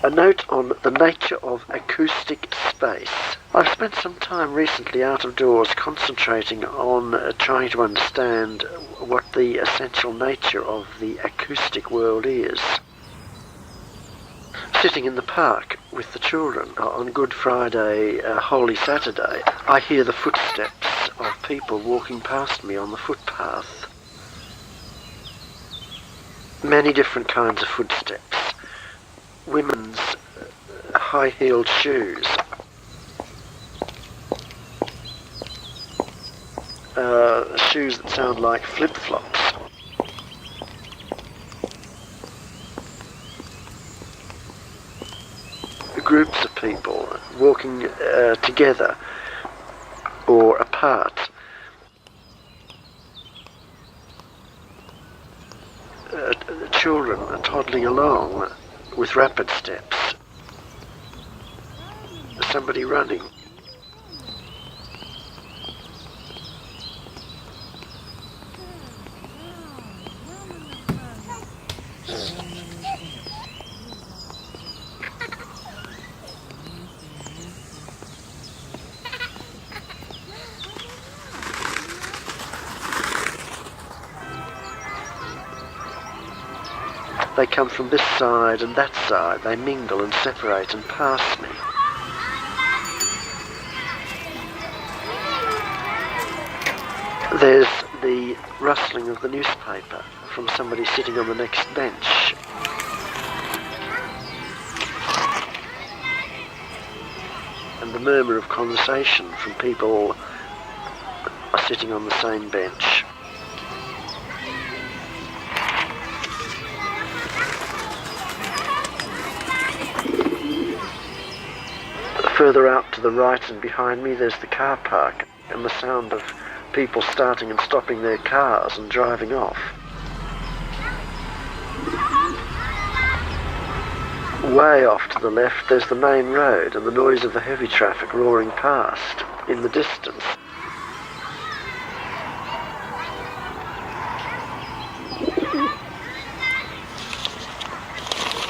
A note on the nature of acoustic space. I've spent some time recently out of doors concentrating on trying to understand what the essential nature of the acoustic world is. Sitting in the park with the children on Good Friday, Holy Saturday, I hear the footsteps of people walking past me on the footpath. Many different kinds of footsteps. Women's high-heeled shoes, shoes that sound like flip-flops, groups of people walking together or apart, children toddling along with rapid steps, somebody running. They come from this side and that side, they mingle and separate and pass me. There's the rustling of the newspaper from somebody sitting on the next bench. And the murmur of conversation from people sitting on the same bench. Further out to the right and behind me there's the car park and the sound of people starting and stopping their cars and driving off. Way off to the left there's the main road and the noise of the heavy traffic roaring past in the distance.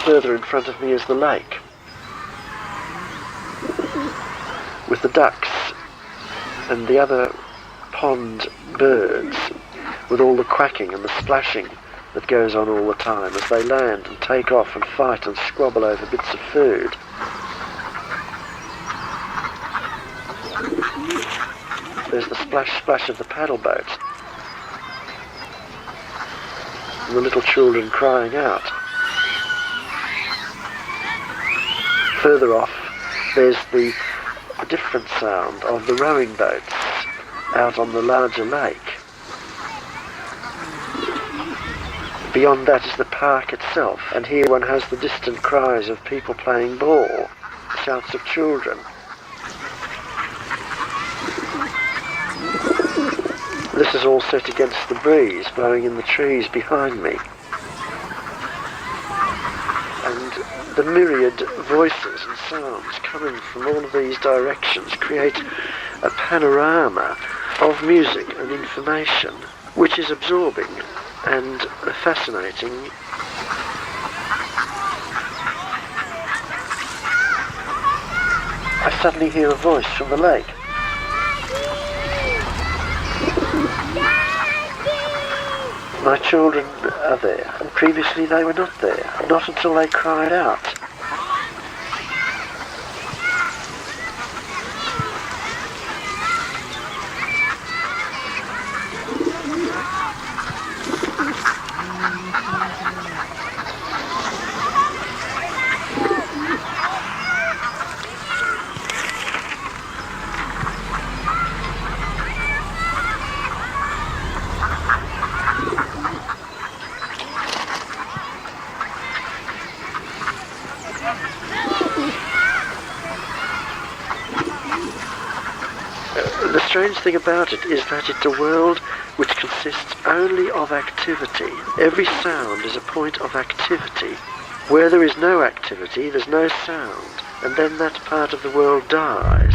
Further in front of me is the lake, with the ducks and the other pond birds, with all the quacking and the splashing that goes on all the time as they land and take off and fight and squabble over bits of food. There's the splash of the paddle boats and the little children crying out. Further off there's the different sound of the rowing boats out on the larger lake. Beyond that is the park itself, and here one has the distant cries of people playing ball, shouts of children. This is all set against the breeze blowing in the trees behind me. And the myriad voices and sounds coming from all of these directions create a panorama of music and information, which is absorbing and fascinating. I suddenly hear a voice from the lake. My children are there, and previously they were not there, not until they cried out. The strange thing about it is that it's a world which consists only of activity. Every sound is a point of activity. Where there is no activity, there's no sound, and then that part of the world dies.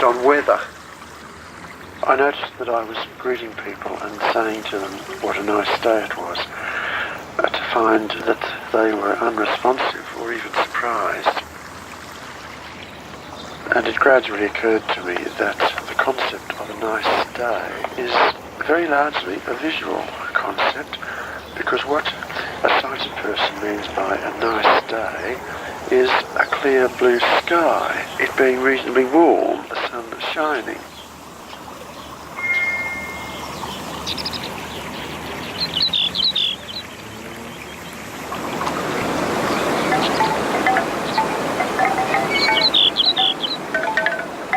on weather. I noticed that I was greeting people and saying to them what a nice day it was, to find that they were unresponsive or even surprised. And it gradually occurred to me that the concept of a nice day is very largely a visual concept, because what a sighted person means by a nice day is a clear blue sky, it being reasonably warm, the sun shining.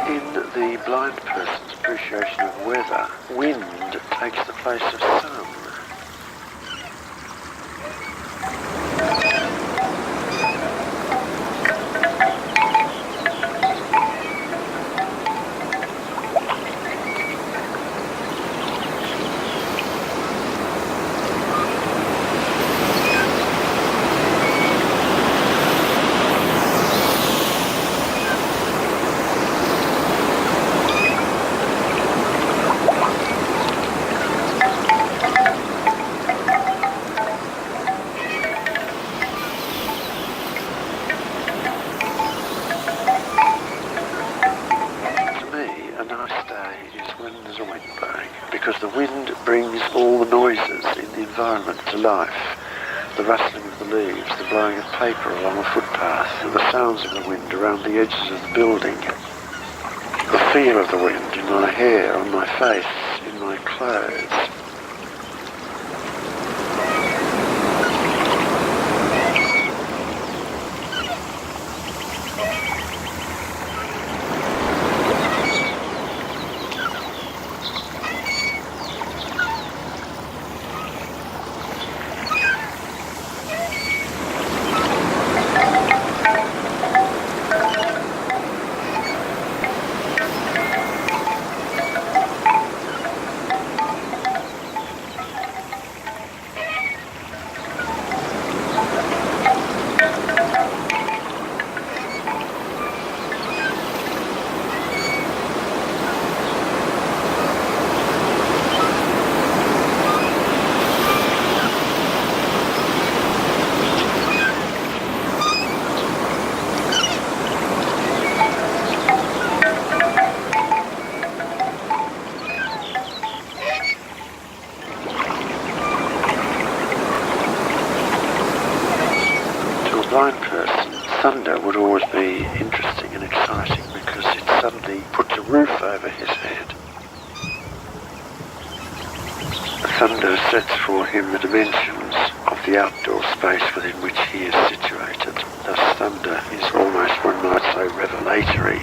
In the blind person's appreciation of weather, wind takes the place of sun. Because the wind brings all the noises in the environment to life. The rustling of the leaves, the blowing of paper along a footpath, and the sounds of the wind around the edges of the building. The feel of the wind in my hair, on my face, in my clothes. Blind person, thunder would always be interesting and exciting because it suddenly puts a roof over his head. Thunder sets for him the dimensions of the outdoor space within which he is situated. Thus thunder is almost, one might say, revelatory.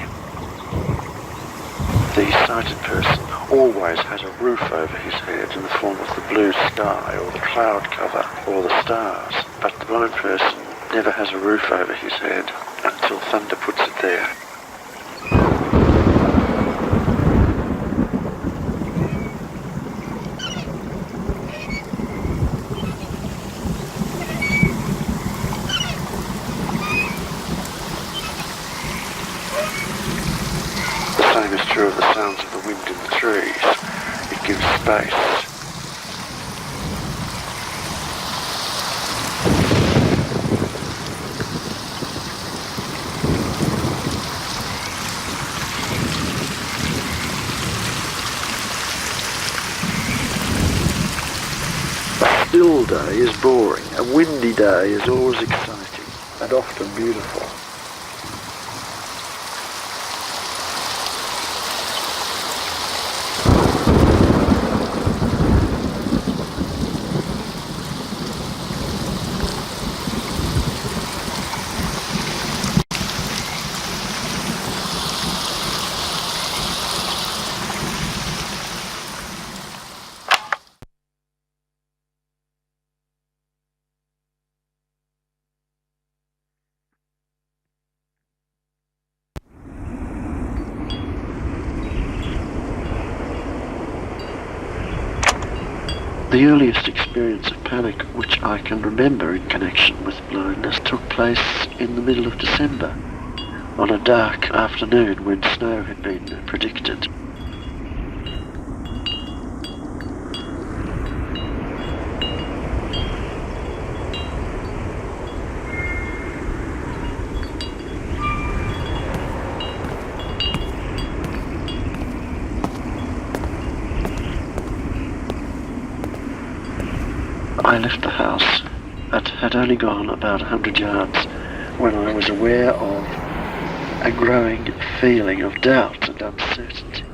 The sighted person always has a roof over his head in the form of the blue sky or the cloud cover or the stars, but the blind person never has a roof over his head until thunder puts it there. The same is true of the sounds of the wind in the trees. It gives space. A still day is boring. A windy day is always exciting and often beautiful. The earliest experience of panic which I can remember in connection with blindness took place in the middle of December, on a dark afternoon when snow had been predicted. I left the house and had only gone about 100 yards when I was aware of a growing feeling of doubt and uncertainty.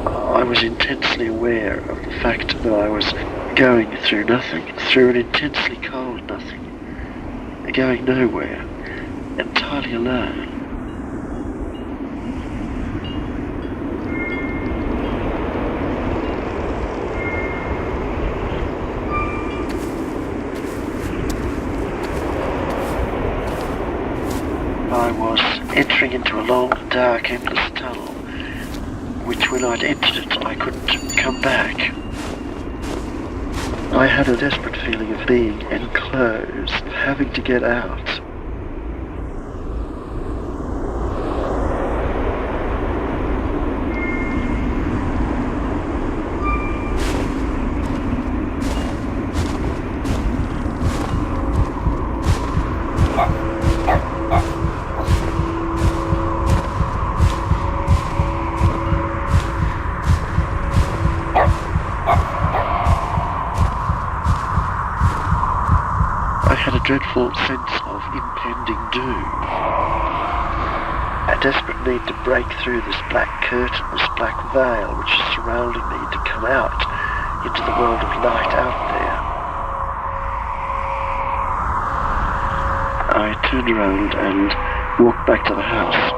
I was intensely aware of the fact that I was going through nothing, through an intensely cold nothing, going nowhere, entirely alone. I was entering into a long, dark, endless tunnel, which when I'd entered it, I couldn't come back. I had a desperate feeling of being enclosed, having to get out. Dreadful sense of impending doom. A desperate need to break through this black curtain, this black veil which is surrounding me, to come out into the world of light out there. I turned around and walked back to the house.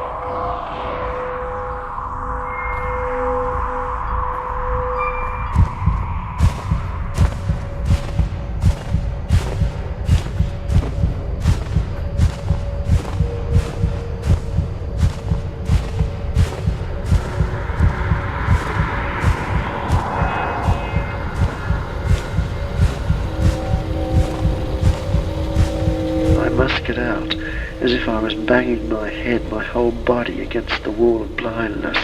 Get out, as if I was banging my head, my whole body against the wall of blindness.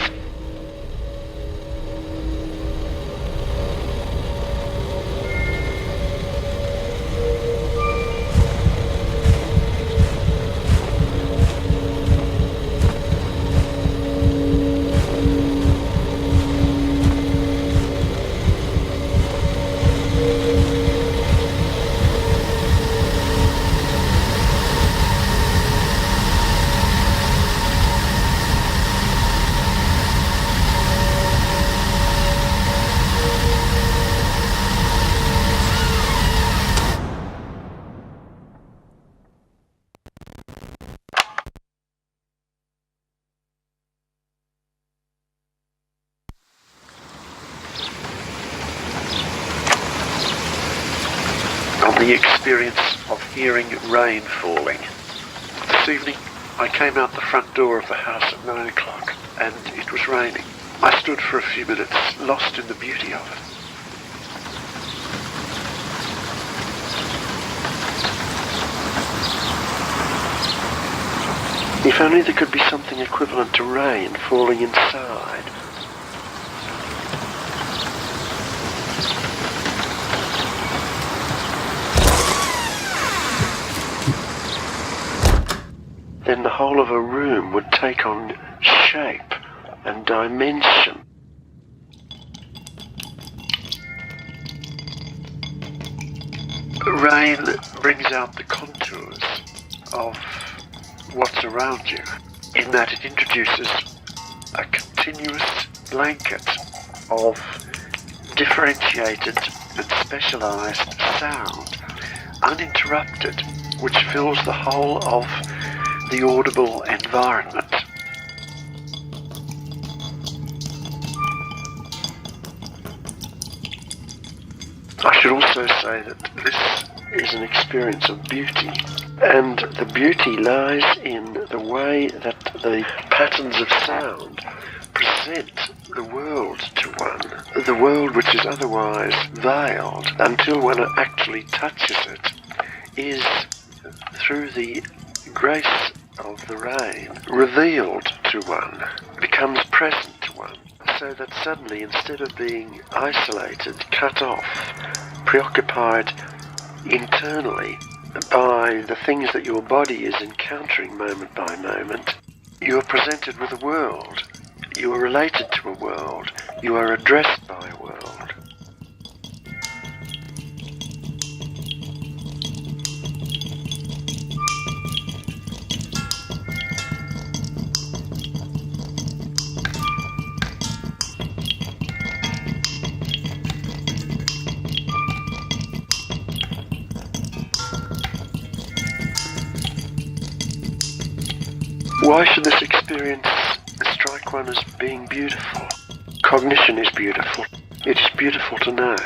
The experience of hearing rain falling. This evening I came out the front door of the house at 9 o'clock and it was raining. I stood for a few minutes, lost in the beauty of it. If only there could be something equivalent to rain falling inside. Then the whole of a room would take on shape and dimension. Rain brings out the contours of what's around you, in that it introduces a continuous blanket of differentiated and specialized sound, uninterrupted, which fills the whole of the audible environment. I should also say that this is an experience of beauty, and the beauty lies in the way that the patterns of sound present the world to one, the world which is otherwise veiled until one actually touches it, is through the grace of the rain revealed to one, becomes present to one, so that suddenly, instead of being isolated, cut off, preoccupied internally by the things that your body is encountering moment by moment, you are presented with a world. You are related to a world. You are addressed by a world. Why should this experience strike one as being beautiful? Cognition is beautiful. It is beautiful to know.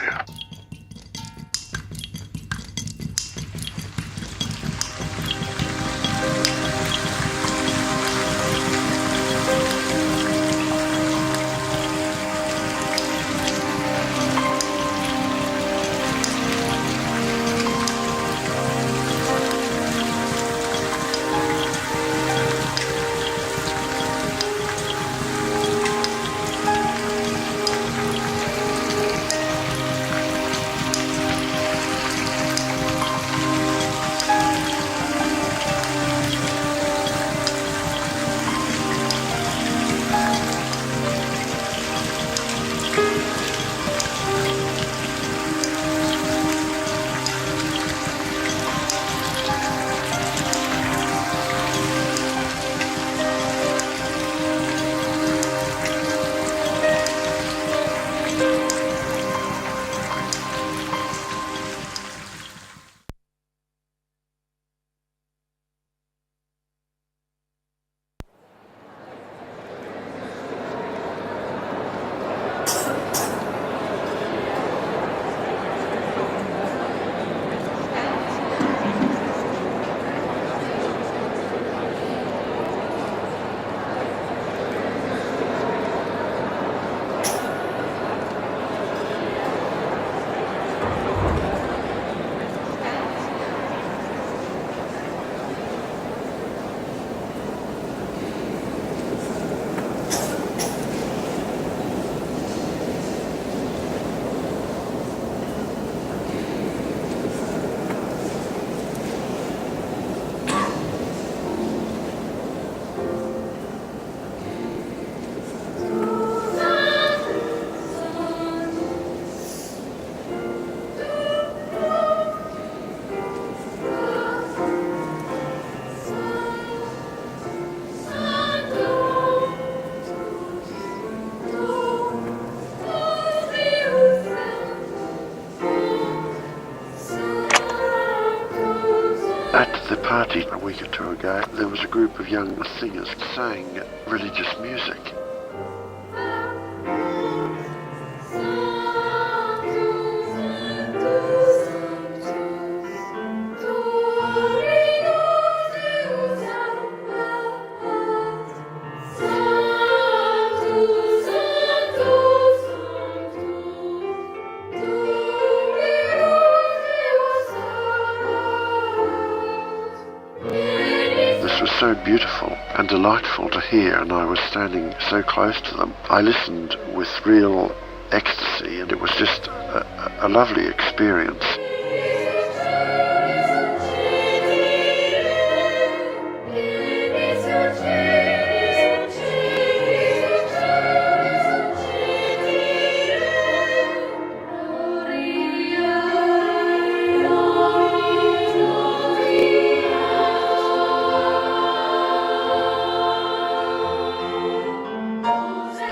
At the party a week or two ago, there was a group of young singers sang religious music. Was so beautiful and delightful to hear, and I was standing so close to them. I listened with real ecstasy, and it was just a lovely experience.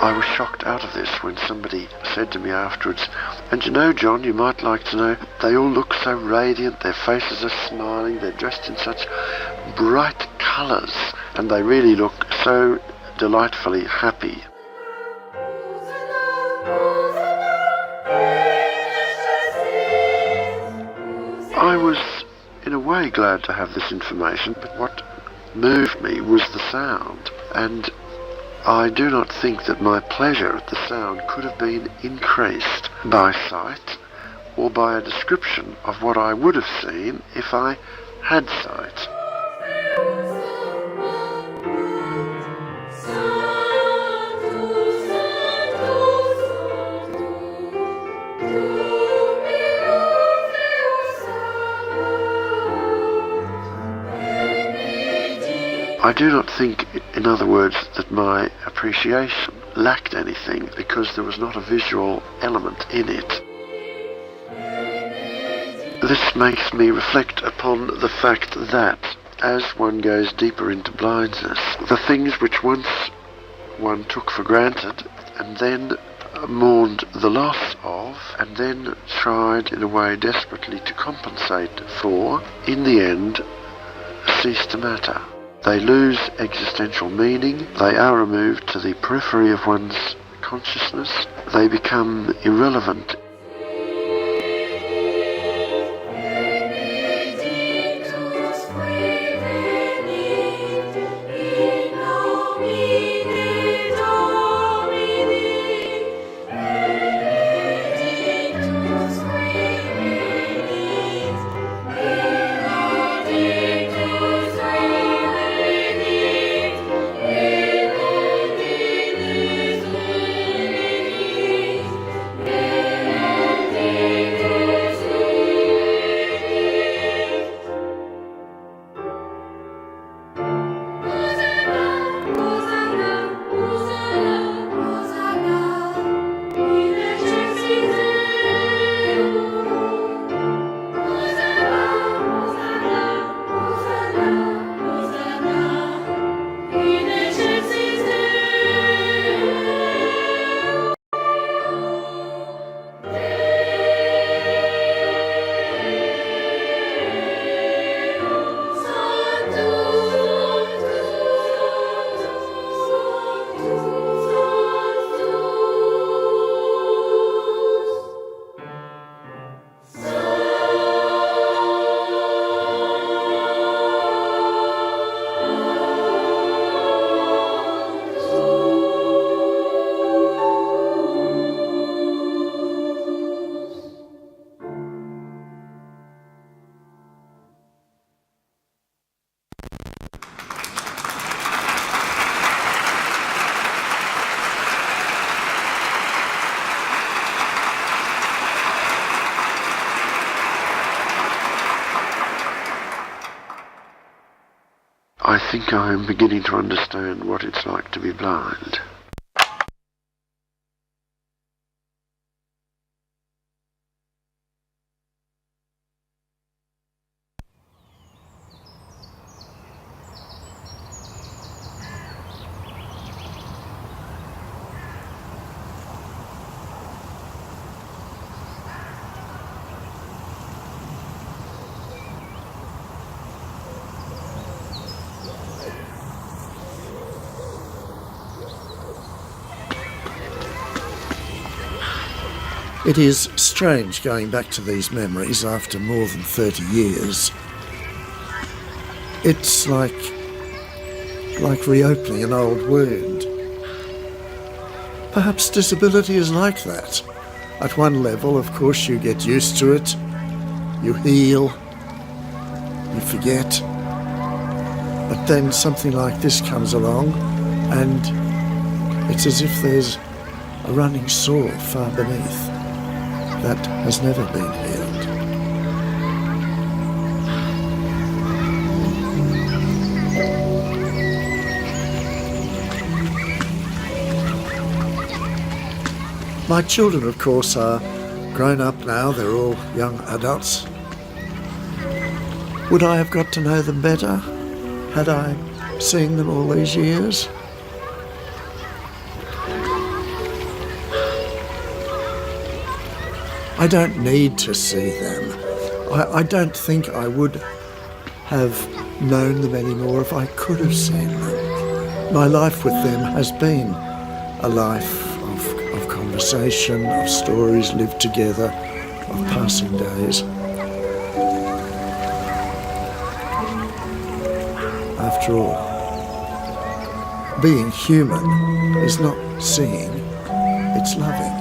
I was shocked out of this when somebody said to me afterwards, and you know, John, you might like to know, they all look so radiant, their faces are smiling, they're dressed in such bright colours, and they really look so delightfully happy. I was, in a way, glad to have this information, but what moved me was the sound, and I do not think that my pleasure at the sound could have been increased by sight or by a description of what I would have seen if I had sight. I do not think, in other words, that my appreciation lacked anything because there was not a visual element in it. This makes me reflect upon the fact that, as one goes deeper into blindness, the things which once one took for granted and then mourned the loss of and then tried in a way desperately to compensate for, in the end cease to matter. They lose existential meaning, they are removed to the periphery of one's consciousness, they become irrelevant. I think I am beginning to understand what it's like to be blind. It is strange going back to these memories after more than 30 years. It's like reopening an old wound. Perhaps disability is like that. At one level, of course, you get used to it, you heal, you forget. But then something like this comes along and it's as if there's a running sore far beneath that has never been healed. My children, of course, are grown up now. They're all young adults. Would I have got to know them better had I seen them all these years? I don't need to see them. I don't think I would have known them anymore if I could have seen them. My life with them has been a life of conversation, of stories lived together, of passing days. after all. Being human is not seeing, it's loving.